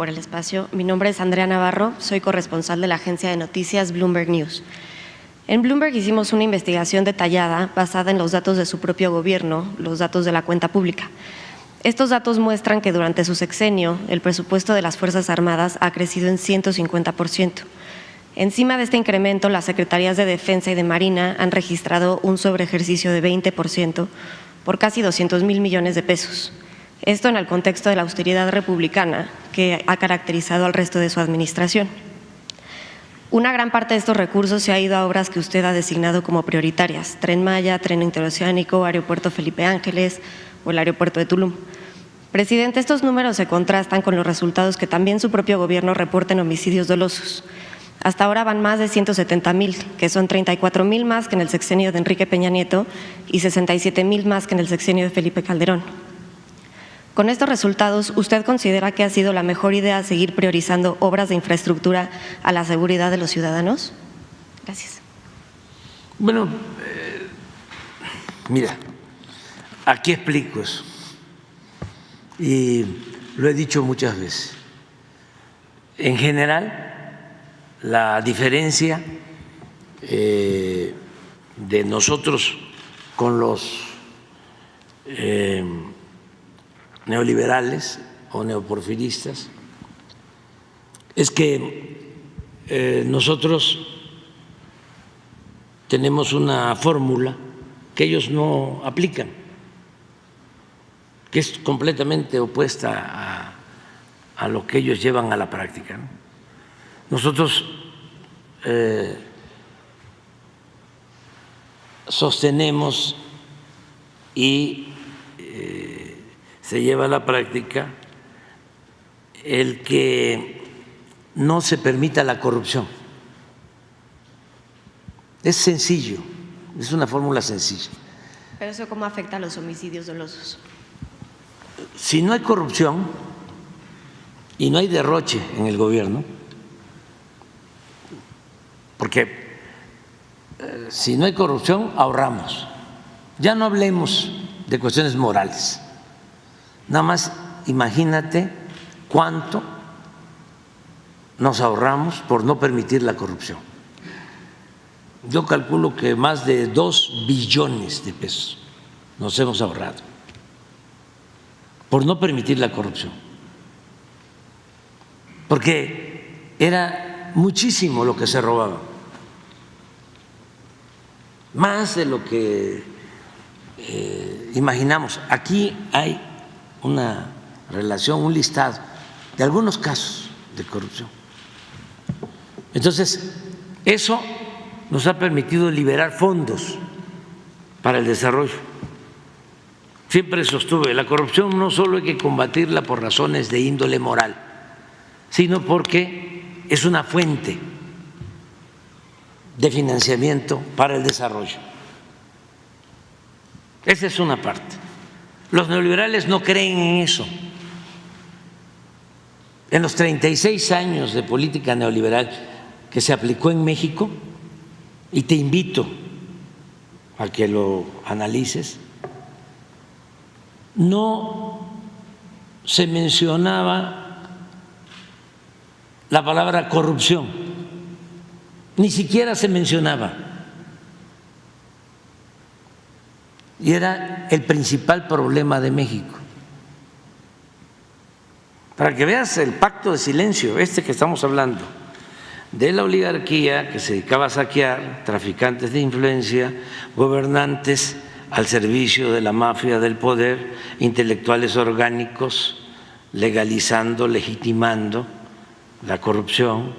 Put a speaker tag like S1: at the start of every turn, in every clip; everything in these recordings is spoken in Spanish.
S1: Por el espacio. Mi nombre es Andrea Navarro, soy corresponsal de la agencia de noticias Bloomberg News. En Bloomberg hicimos una investigación detallada basada en los datos de su propio gobierno, los datos de la cuenta pública. Estos datos muestran que durante su sexenio el presupuesto de las Fuerzas Armadas ha crecido en 150%. Encima de este incremento, las Secretarías de Defensa y de Marina han registrado un sobreejercicio de 20% por casi 200,000 millones de pesos. Esto en el contexto de la austeridad republicana que ha caracterizado al resto de su administración. Una gran parte de estos recursos se ha ido a obras que usted ha designado como prioritarias: Tren Maya, Tren Interoceánico, Aeropuerto Felipe Ángeles o el Aeropuerto de Tulum. Presidente, estos números se contrastan con los resultados que también su propio gobierno reporta en homicidios dolosos. Hasta ahora van más de 170,000, que son 34,000 más que en el sexenio de Enrique Peña Nieto y 67,000 más que en el sexenio de Felipe Calderón. Con estos resultados, ¿usted considera que ha sido la mejor idea seguir priorizando obras de infraestructura a la seguridad de los ciudadanos? Gracias.
S2: Bueno, mira, aquí explico eso. Y lo he dicho muchas veces. En general, la diferencia de nosotros con los neoliberales o neoporfiristas es que nosotros tenemos una fórmula que ellos no aplican, que es completamente opuesta a lo que ellos llevan a la práctica, ¿no? Nosotros sostenemos y se lleva a la práctica el que no se permita la corrupción. Es sencillo, es una fórmula sencilla.
S1: ¿Pero eso cómo afecta a los homicidios dolosos?
S2: Si no hay corrupción y no hay derroche en el gobierno, porque si no hay corrupción ahorramos. Ya no hablemos de cuestiones morales. Nada más imagínate cuánto nos ahorramos por no permitir la corrupción. Yo calculo que más de 2 billones de pesos nos hemos ahorrado por no permitir la corrupción, porque era muchísimo lo que se robaba, más de lo que imaginamos. Aquí hay una relación, un listado de algunos casos de corrupción. Entonces, eso nos ha permitido liberar fondos para el desarrollo. Siempre sostuve, la corrupción no solo hay que combatirla por razones de índole moral, sino porque es una fuente de financiamiento para el desarrollo. Esa es una parte. Los neoliberales no creen en eso. En los 36 años de política neoliberal que se aplicó en México, y te invito a que lo analices, no se mencionaba la palabra corrupción, ni siquiera se mencionaba. Y era el principal problema de México. Para que veas el pacto de silencio, que estamos hablando, de la oligarquía que se dedicaba a saquear, traficantes de influencia, gobernantes al servicio de la mafia del poder, intelectuales orgánicos, legalizando, legitimando la corrupción,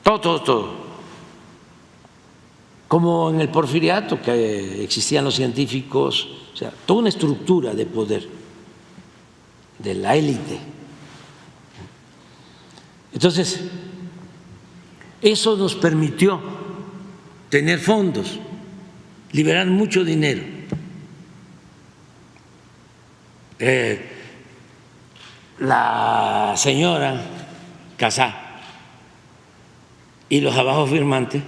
S2: todo. Como en el porfiriato, que existían los científicos, o sea, toda una estructura de poder de la élite. Entonces, eso nos permitió tener fondos, liberar mucho dinero. La señora Casá y los abajo firmantes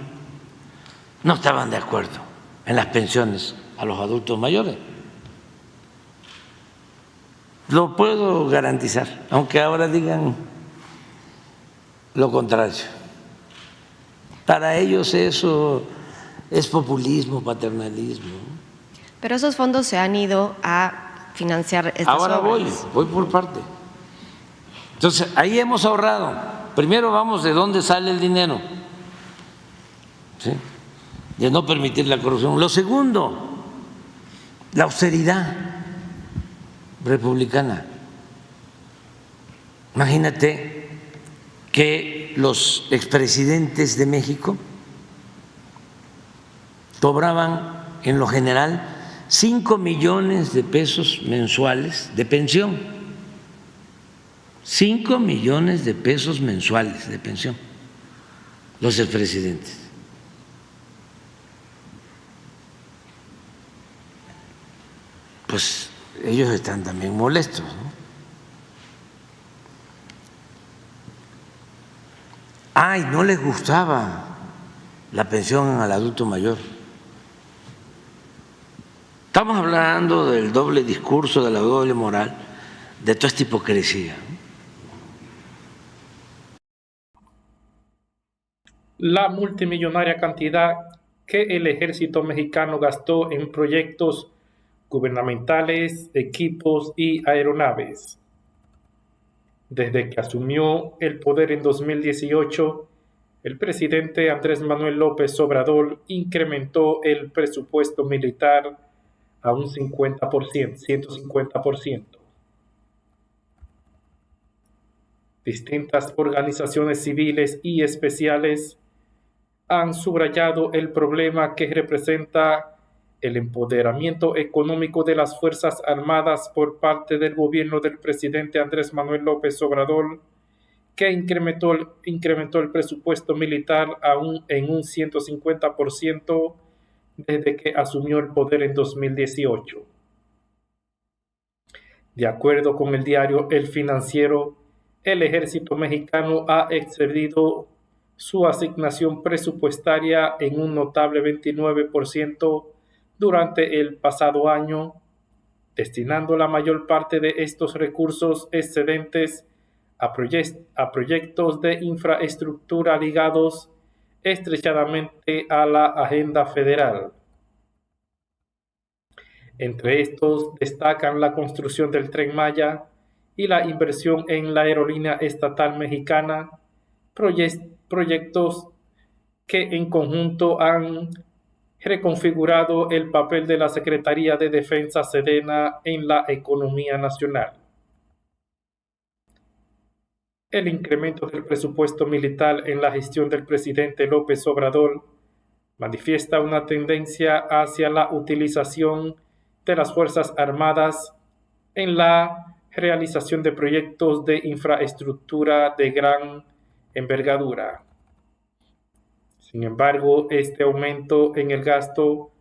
S2: no estaban de acuerdo en las pensiones a los adultos mayores. Lo puedo garantizar, aunque ahora digan lo contrario. Para ellos eso es populismo, paternalismo.
S1: Pero esos fondos se han ido a financiar estas
S2: Ahora
S1: obras.
S2: voy por parte. Entonces, ahí hemos ahorrado. Primero vamos de dónde sale el dinero, ¿sí?, de no permitir la corrupción. Lo segundo, la austeridad republicana. Imagínate que los expresidentes de México cobraban en lo general 5 millones de pesos mensuales de pensión. 5 millones de pesos mensuales de pensión los expresidentes. Pues ellos están también molestos, ¿no? Ay, no les gustaba la pensión al adulto mayor. Estamos hablando del doble discurso, de la doble moral, de toda esta hipocresía.
S3: La multimillonaria cantidad que el ejército mexicano gastó en proyectos gubernamentales, equipos y aeronaves. Desde que asumió el poder en 2018, el presidente Andrés Manuel López Obrador incrementó el presupuesto militar a un 150%. Distintas organizaciones civiles y especiales han subrayado el problema que representa el empoderamiento económico de las Fuerzas Armadas por parte del gobierno del presidente Andrés Manuel López Obrador, que incrementó el presupuesto militar en un 150% desde que asumió el poder en 2018. De acuerdo con el diario El Financiero, el ejército mexicano ha excedido su asignación presupuestaria en un notable 29% durante el pasado año, destinando la mayor parte de estos recursos excedentes a proyectos de infraestructura ligados estrechamente a la agenda federal. Entre estos destacan la construcción del Tren Maya y la inversión en la aerolínea estatal mexicana, proyectos que en conjunto han reconfigurado el papel de la Secretaría de Defensa Sedena en la economía nacional. El incremento del presupuesto militar en la gestión del presidente López Obrador manifiesta una tendencia hacia la utilización de las Fuerzas Armadas en la realización de proyectos de infraestructura de gran envergadura. Sin embargo, este aumento en el gasto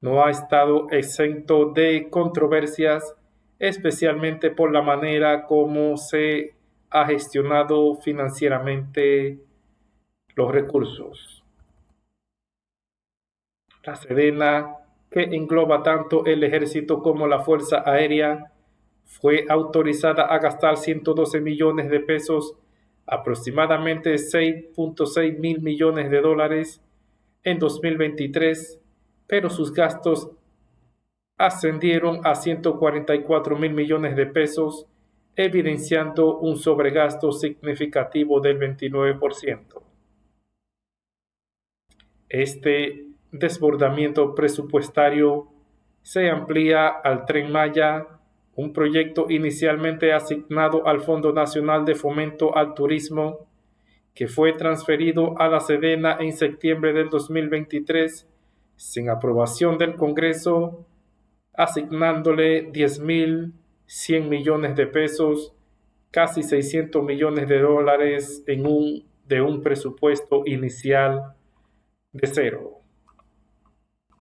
S3: no ha estado exento de controversias, especialmente por la manera como se ha gestionado financieramente los recursos. La Sedena, que engloba tanto el ejército como la Fuerza Aérea, fue autorizada a gastar 112 millones de pesos, aproximadamente 6.6 mil millones de dólares en 2023, pero sus gastos ascendieron a 144 mil millones de pesos, evidenciando un sobregasto significativo del 29%. Este desbordamiento presupuestario se amplía al Tren Maya, un proyecto inicialmente asignado al Fondo Nacional de Fomento al Turismo, que fue transferido a la Sedena en septiembre del 2023 sin aprobación del Congreso, asignándole 10.100 millones de pesos, casi 600 millones de dólares de un presupuesto inicial de cero.